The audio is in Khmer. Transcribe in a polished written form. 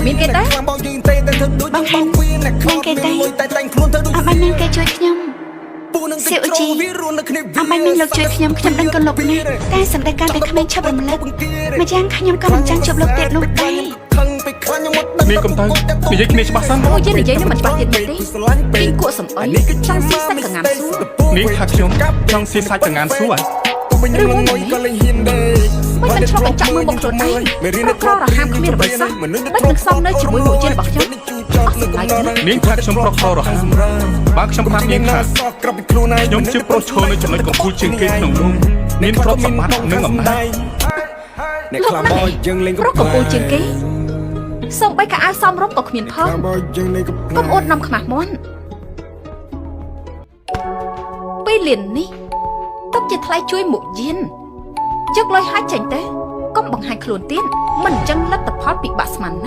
មានគេទេបងហាន់នឹងគេទេអបាញ់នឹងគេជួយខ្ញុំសៀវជីអបាញ់នឹងលោកជួយខ្ញុំដឹងក៏លោកណាតែសម្ដេចការតែក្មេងឆាប់រំលឹកម្យ៉ាងខ្ញុំក៏មិនចង់ជួបលោកទៀតនោះដែរនាងកំទៅនិយាយគ្នាច្បាស់សិនអូយនិយាយនឹងមិនច្បាស់ទៀតទេពីងគក់សំអីចង់ស៊ីសាច់កងានសួរនាងថាខ្ញុំចង់ស៊ីសាច់កងានសួរឬមួយមិនឆ្លប់បញ្ចាក់មើលមកខ្លួនឯងប្រក្ររហាមគ្មានអ្វីសោះមិននឹងសំនៅជាមួយមុខជារបស់ខ្ញុំអស់សម្លាញ់ទេនាងថាខ្ញុំប្រក្ររហាមបើខ្ញុំប្រាប់នាងថាខ្ញុំជាប្រុសឈរនៅចំណុចកំពូលជាងគេក្នុងនោះមានទ្រព្យសម្បត្តិនិងអំណាចអ្នកខ្លាំងមកយើងលេងកំពូលជាងគេសូម្បីកាអាវសមរម្យក៏គ្មានផងកុំអួតនាំខ្មាស់មាន់ពេលលៀននេះទុកជាថ្លៃជួយមុខយានយកលុយហាច់ចេញទៅកុំបង្ហាញខ្លួនទៀតមិនអញ្ចឹងលទ្ធផលពិបាកស្មាន